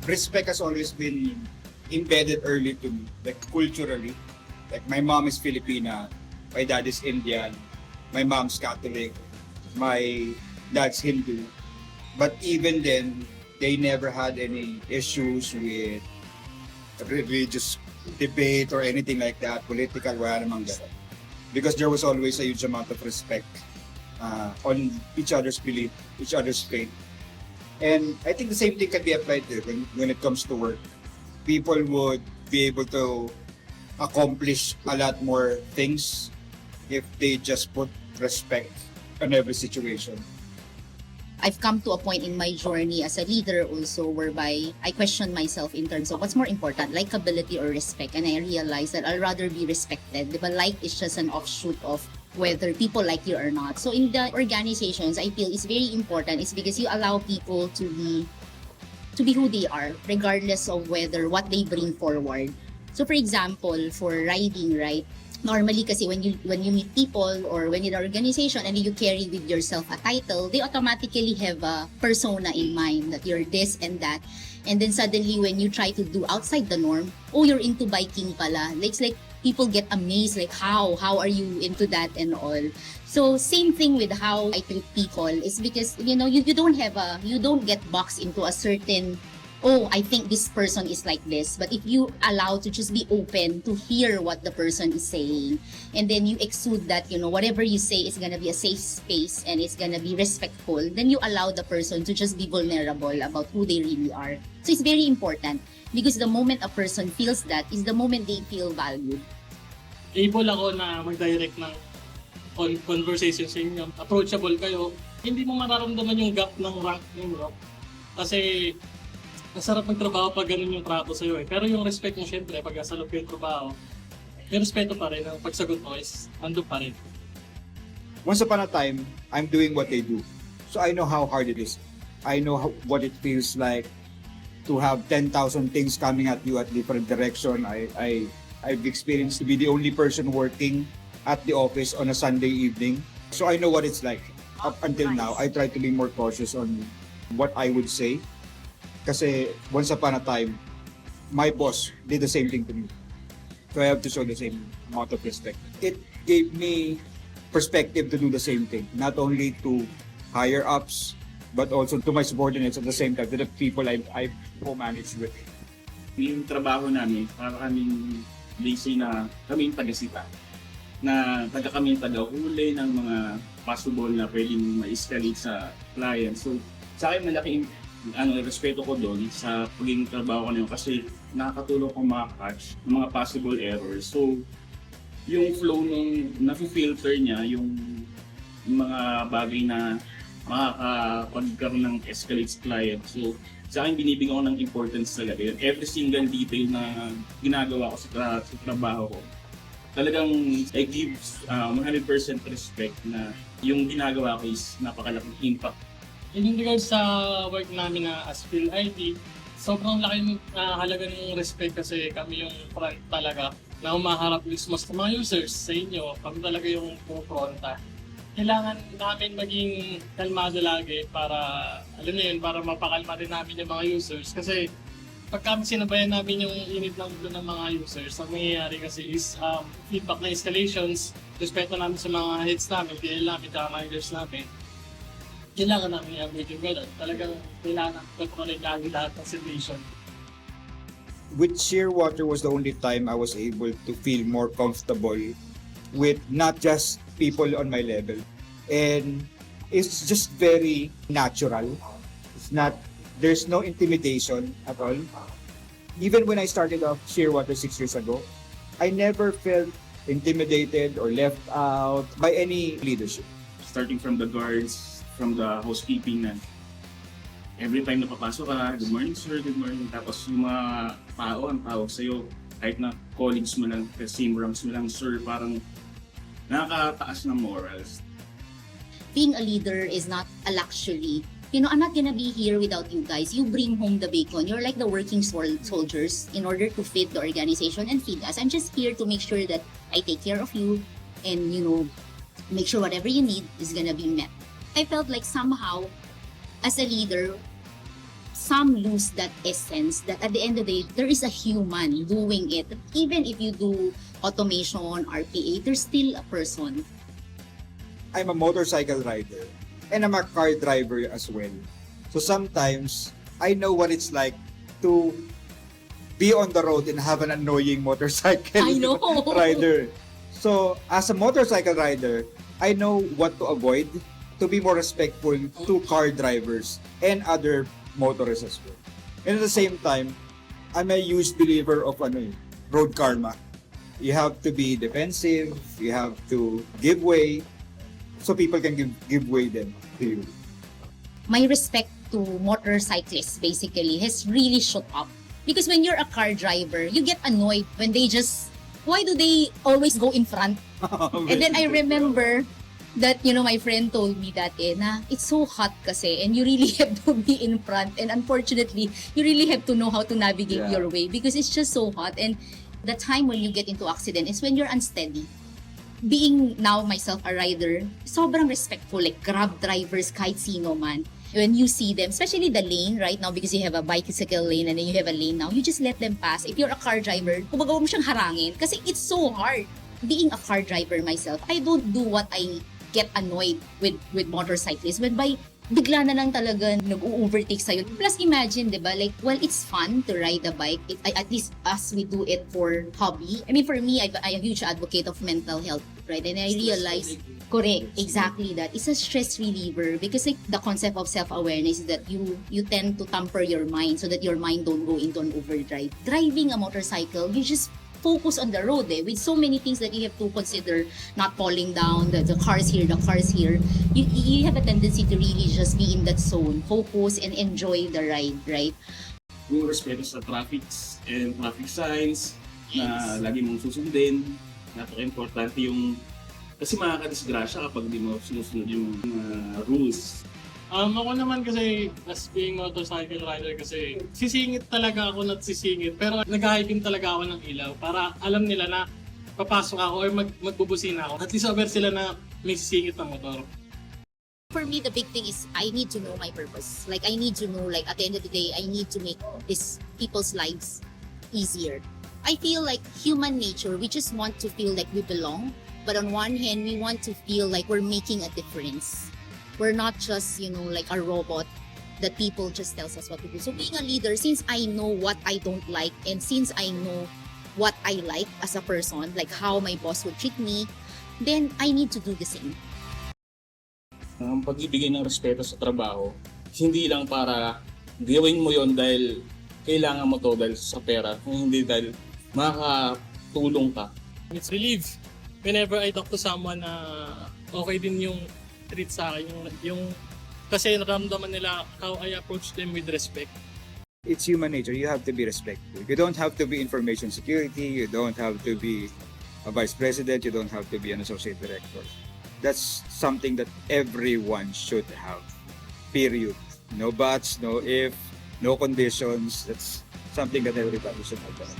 Respect has always been embedded early to me, like culturally. Like my mom is Filipina, my dad is Indian, my mom's Catholic, my dad's Hindu. But even then, they never had any issues with religious debate or anything like that, political, wala namang ganun. Because there was always a huge amount of respect on each other's belief, each other's faith. And I think the same thing can be applied there when it comes to work. People would be able to accomplish a lot more things if they just put respect on every situation. I've come to a point in my journey as a leader also whereby I question myself in terms of what's more important, likability or respect. And I realized that I'll rather be respected. Diba? Like is just an offshoot of whether people like you or not. So in the organizations, I feel it's very important. It's because you allow people to be who they are, regardless of whether what they bring forward. So for example, for riding, right? Normally kasi when you meet people or when you're in an organization and you carry with yourself a title, they automatically have a persona in mind that you're this and that. And then suddenly when you try to do outside the norm, oh, you're into biking pala. It's like people get amazed, like how are you into that and all. So same thing with how I treat people is because you don't get boxed into a certain, oh, I think this person is like this. But if you allow to just be open to hear what the person is saying, and then you exude that, whatever you say is gonna be a safe space and it's gonna be respectful, then you allow the person to just be vulnerable about who they really are. So it's very important because the moment a person feels that is the moment they feel valued. Able ako na mag-direct ng conversation sa inyo. Approachable kayo. Hindi mo mararamdaman yung gap ng rank ninyo. Kasi masarap magtrabaho pag ganun yung trato sa'yo eh. Pero yung respect mo syempre pag nasa loob yung trabaho, may respeto pa rin. Ang pagsagot mo is andun pa rin. Once upon a time, I'm doing what they do. So I know how hard it is. I know what it feels like to have 10,000 things coming at you at different direction. I've experienced to be the only person working at the office on a Sunday evening. So I know what it's like. Up until now, I try to be more cautious on what I would say. Kasi once upon a time, my boss did the same thing to me. So I have to show the same amount of respect. It gave me perspective to do the same thing. Not only to higher ups, but also to my subordinates at the same time, to the people I co-manage with. Yung trabaho namin, para kaming busy na kami yung taga-sita. Na kami yung taga-huli ng mga possible na pwedeng ma-escalate sa client. So sa akin malaking respeto ko doon sa pagiging trabaho ko na yun kasi nakakatulong ko makakatch ng mga possible errors. So yung flow nung nafi-filter niya yung mga bagay na makakapagkaroon ng escalate sa client. So sa akin binibigyan ko ng importance talaga yun. Every single detail na ginagawa ko sa trabaho ko, talagang I give 100% respect na yung ginagawa ko is napakalaking impact. In regards sa work namin na as Field ID, sobrang laki halaga ng respect kasi kami yung front talaga na humaharap mismo sa mga users sa inyo. Kami talaga yung pupronta. Kailangan namin maging kalmado lagi para, alam niyo yun, para mapakalma rin namin yung mga users. Kasi pag kami sinabayan namin yung init ng ulo ng mga users, ang mangyayari kasi is feedback na installations, respeto namin sa mga heads namin, PL namin, at managers namin. Kailangan namin i-update yung gano'n. Talagang kailangan kontrolin lagi lahat ng situation. With Shearwater was the only time I was able to feel more comfortable with not just people on my level. And it's just very natural. It's not There's no intimidation at all. Even when I started off Shearwater 6 years ago, I never felt intimidated or left out by any leadership. Starting from the guards, from the housekeeping na every time na papasok ka, good morning sir, good morning. Tapos yung mga tao, ang tawag sa'yo, kahit na colleagues mo lang, same ranks mo lang, sir, parang nakakataas ng morals. Being a leader is not a luxury. You know, I'm not gonna be here without you guys. You bring home the bacon. You're like the working soldiers in order to feed the organization and feed us. I'm just here to make sure that I take care of you and, you know, make sure whatever you need is gonna be met. I felt like somehow, as a leader, some lose that essence that at the end of the day, there is a human doing it. Even if you do automation, RPA, there's still a person. I'm a motorcycle rider and I'm a car driver as well. So sometimes I know what it's like to be on the road and have an annoying motorcycle I know. rider. So as a motorcycle rider, I know what to avoid to be more respectful to car drivers and other motorists as well. And at the same time, I'm a huge believer of road karma. You have to be defensive, you have to give way, so people can give way then to you. My respect to motorcyclists basically has really shot up. Because when you're a car driver, you get annoyed when they just, why do they always go in front? And then I remember that, you know, my friend told me that na it's so hot kasi and you really have to be in front. And unfortunately, you really have to know how to navigate your way because it's just so hot. And the time when you get into accident is when you're unsteady. Being now myself a rider, sobrang respectful, like grab drivers, kahit sino man. When you see them, especially the lane right now because you have a bicycle lane and then you have a lane now, you just let them pass. If you're a car driver, kumagawa mo siyang harangin kasi it's so hard. Being a car driver myself, I don't do what I get annoyed with motorcyclists when by bigla na lang talaga nag-overtake sa'yo. Plus imagine, di ba, like, well, it's fun to ride a bike. At least us, we do it for hobby. I mean, for me, I'm a huge advocate of mental health, right? And I realize, correct, exactly that. It's a stress reliever because like the concept of self-awareness is that you tend to tamper your mind so that your mind don't go into an overdrive. Driving a motorcycle, you just focus on the road with so many things that you have to consider, not falling down, the cars here, you have a tendency to really just be in that zone, focus and enjoy the ride, right? Yung respeto sa traffics and traffic signs na lagi mong susundin, napaka-importante yung kasi makakadisgrasya kapag di mo sinusunod yung rules. Ako naman kasi, as being motorcycle rider kasi, sisingit talaga ako at sisingit. Pero nag-hyping talaga ako ng ilaw para alam nila na papasok ako or magbubusina ako. At least aware sila na may sisingit ng motor. For me, the big thing is I need to know my purpose. Like, I need to know, like, at the end of the day, I need to make these people's lives easier. I feel like human nature, we just want to feel like we belong. But on one hand, we want to feel like we're making a difference. We're not just, you know, like a robot that people just tells us what to do. So being a leader, since I know what I don't like and since I know what I like as a person, like how my boss would treat me, then I need to do the same. Ang pagbibigay ng respeto sa trabaho, hindi lang para gawin mo yon dahil kailangan mo to dahil sa pera, hindi dahil makakatulong ka. It's relief. Whenever I talk to someone na okay din yung treat sa akin, yung kasi naramdaman nila how I approach them with respect. It's human nature. You have to be respectful. You don't have to be information security. You don't have to be a vice president. You don't have to be an associate director. That's something that everyone should have. Period. No buts, no if, no conditions. That's something that everybody should have done.